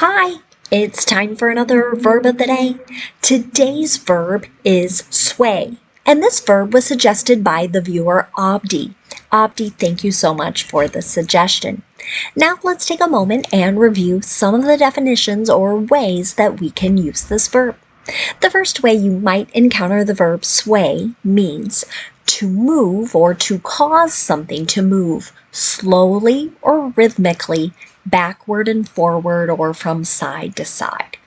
Hi, it's time for another verb of the day. Today's verb is sway, and this verb was suggested by the viewer Abdi. Abdi, thank you so much for the suggestion. Now let's take a moment and review some of the definitions or ways that we can use this verb. The first way you might encounter the verb sway means to move or to cause something to move slowly or rhythmically backward and forward or from side to side.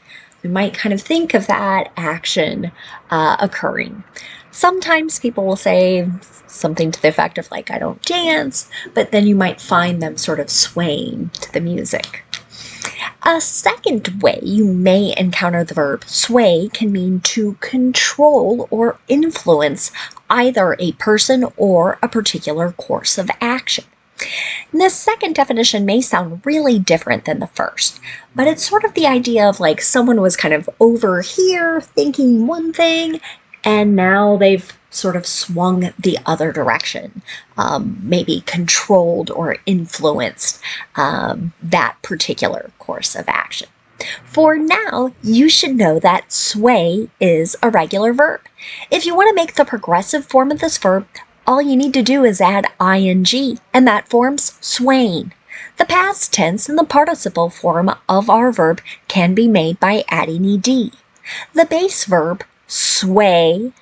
We might kind of think of that action occurring. Sometimes people will say something to the effect of like, I don't dance, but then you might find them sort of swaying to the music. A second way you may encounter the verb sway can mean to control or influence either a person or a particular course of action. And this second definition may sound really different than the first, but it's sort of the idea of like someone was kind of over here thinking one thing, and now they've sort of swung the other direction, maybe controlled or influenced that particular course of action. For now, you should know that sway is a regular verb. If you want to make the progressive form of this verb, all you need to do is add ing, and that forms swaying. The past tense and the participle form of our verb can be made by adding ed. The base verb sway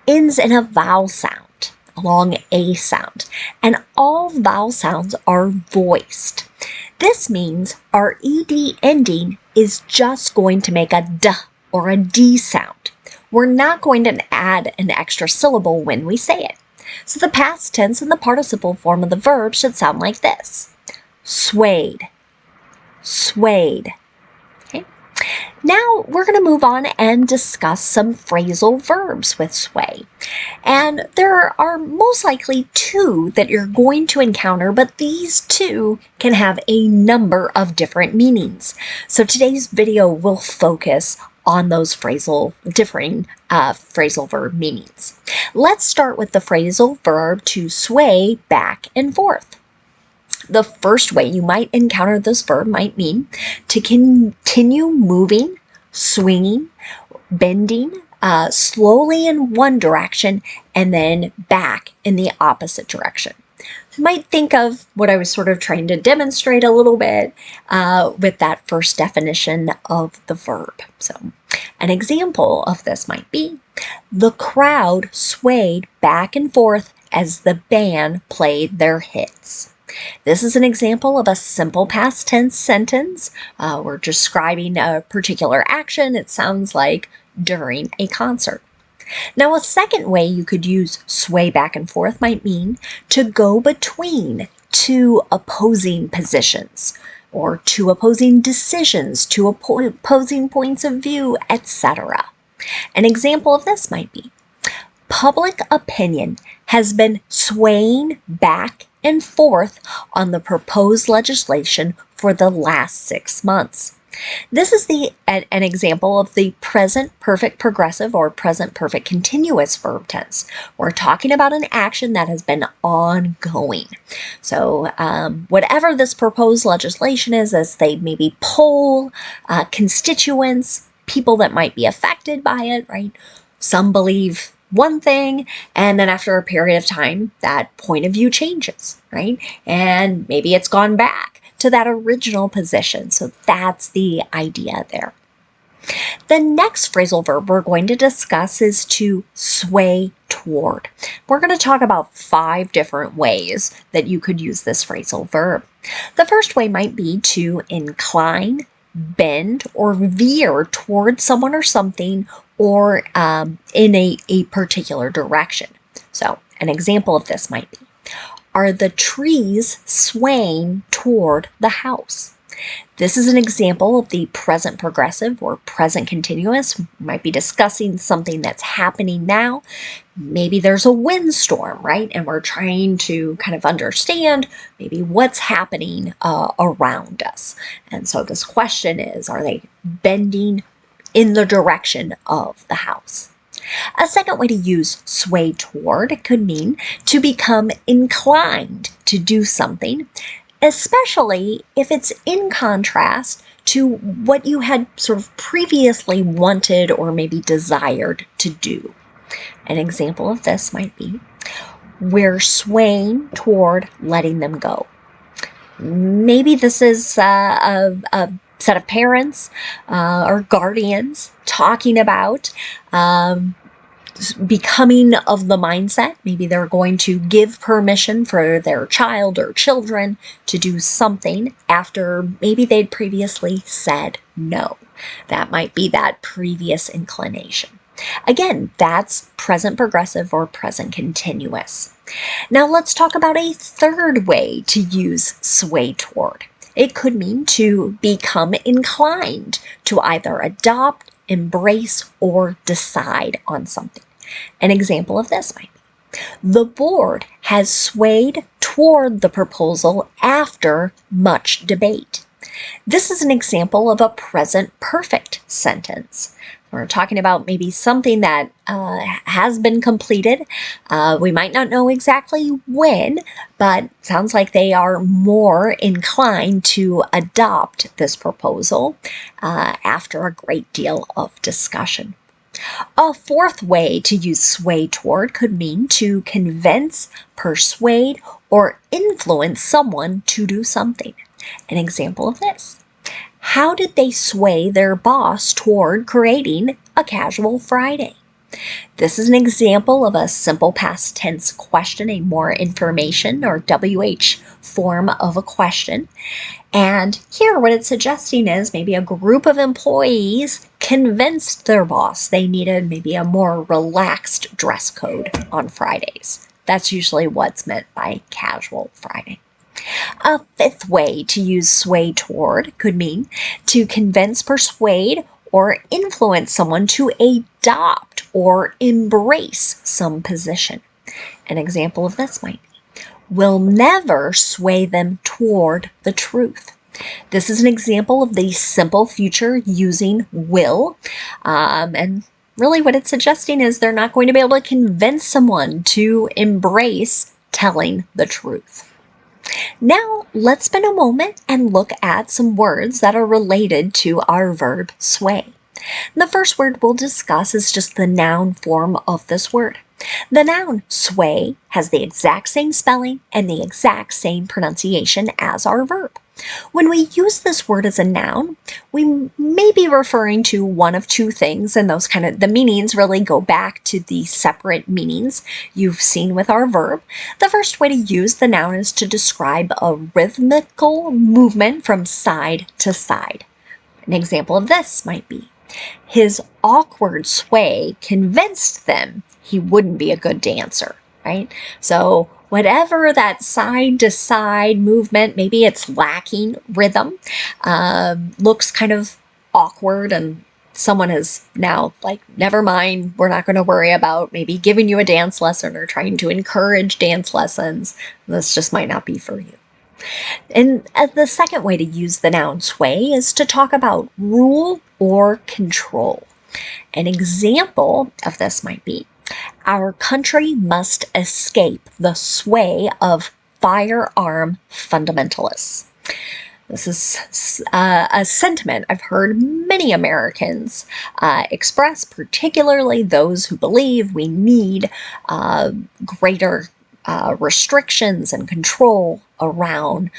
ends in a vowel sound, a long A sound, and all vowel sounds are voiced. This means our ed ending is just going to make a d or a d sound. We're not going to add an extra syllable when we say it. So the past tense and the participle form of the verb should sound like this: swayed. Okay. Now we're going to move on and discuss some phrasal verbs with sway. And there are most likely two that you're going to encounter, but these two can have a number of different meanings. So today's video will focus on those differing phrasal verb meanings. Let's start with the phrasal verb to sway back and forth. The first way you might encounter this verb might mean to continue moving, swinging, bending slowly in one direction and then back in the opposite direction. You might think of what I was sort of trying to demonstrate a little bit with that first definition of the verb. So an example of this might be, the crowd swayed back and forth as the band played their hits. This is an example of a simple past tense sentence. We're describing a particular action. It sounds like during a concert. Now, a second way you could use sway back and forth might mean to go between two opposing positions, or two opposing decisions, two opposing points of view, etc. An example of this might be, public opinion has been swaying back and forth on the proposed legislation for the last 6 months. This is an example of the present perfect progressive or present perfect continuous verb tense. We're talking about an action that has been ongoing. So whatever this proposed legislation is, as they maybe poll constituents, people that might be affected by it, right? Some believe one thing, and then after a period of time, that point of view changes, right? And maybe it's gone back to that original position. So that's the idea there. The next phrasal verb we're going to discuss is to sway toward. We're going to talk about 5 different ways that you could use this phrasal verb. The first way might be to incline, bend, or veer toward someone or something, or in a particular direction. So an example of this might be, are the trees swaying toward the house? This is an example of the present progressive or present continuous. We might be discussing something that's happening now. Maybe there's a windstorm, right? And we're trying to kind of understand maybe what's happening around us. And so this question is, are they bending in the direction of the house? A second way to use sway toward could mean to become inclined to do something, especially if it's in contrast to what you had sort of previously wanted or maybe desired to do. An example of this might be, we're swaying toward letting them go. Maybe this is a set of parents or guardians talking about becoming of the mindset. Maybe they're going to give permission for their child or children to do something after maybe they'd previously said no. That might be that previous inclination. Again, that's present progressive or present continuous. Now let's talk about a third way to use sway toward. It could mean to become inclined to either adopt, embrace, or decide on something. An example of this might be, the board has swayed toward the proposal after much debate. This is an example of a present perfect sentence. We're talking about maybe something that has been completed. We might not know exactly when, but sounds like they are more inclined to adopt this proposal after a great deal of discussion. A fourth way to use sway toward could mean to convince, persuade, or influence someone to do something. An example of this. How did they sway their boss toward creating a casual Friday? This is an example of a simple past tense question, a more information or WH form of a question. And here what it's suggesting is maybe a group of employees convinced their boss they needed maybe a more relaxed dress code on Fridays. That's usually what's meant by casual Friday. A fifth way to use sway toward could mean to convince, persuade, or influence someone to adopt or embrace some position. An example of this might be, will never sway them toward the truth. This is an example of the simple future using will, and really what it's suggesting is they're not going to be able to convince someone to embrace telling the truth. Now, let's spend a moment and look at some words that are related to our verb sway. The first word we'll discuss is just the noun form of this word. The noun sway has the exact same spelling and the exact same pronunciation as our verb. When we use this word as a noun, we may be referring to one of two things, and those the meanings really go back to the separate meanings you've seen with our verb. The first way to use the noun is to describe a rhythmical movement from side to side. An example of this might be, his awkward sway convinced them he wouldn't be a good dancer, right? So whatever that side to side movement, maybe it's lacking rhythm, looks kind of awkward, and someone is now like, never mind, we're not going to worry about maybe giving you a dance lesson or trying to encourage dance lessons. This just might not be for you. And the second way to use the noun sway is to talk about rule or control. An example of this might be, our country must escape the sway of firearm fundamentalists. This is a sentiment I've heard many Americans express, particularly those who believe we need greater restrictions and control around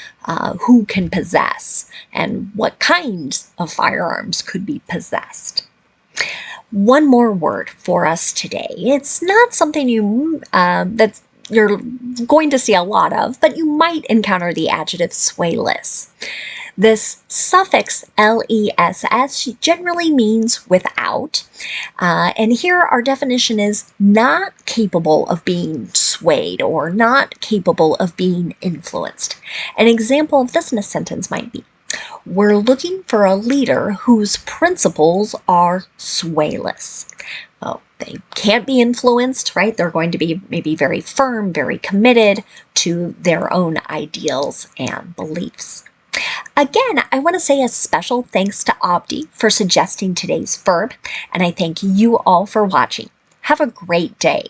who can possess and what kinds of firearms could be possessed. One more word for us today. It's not something that you're going to see a lot of, but you might encounter the adjective swayless. This suffix less generally means without, and here our definition is not capable of being swayed or not capable of being influenced. An example of this in a sentence might be, we're looking for a leader whose principles are swayless. Well, they can't be influenced, right? They're going to be maybe very firm, very committed to their own ideals and beliefs. Again, I want to say a special thanks to Abdi for suggesting today's verb, and I thank you all for watching. Have a great day.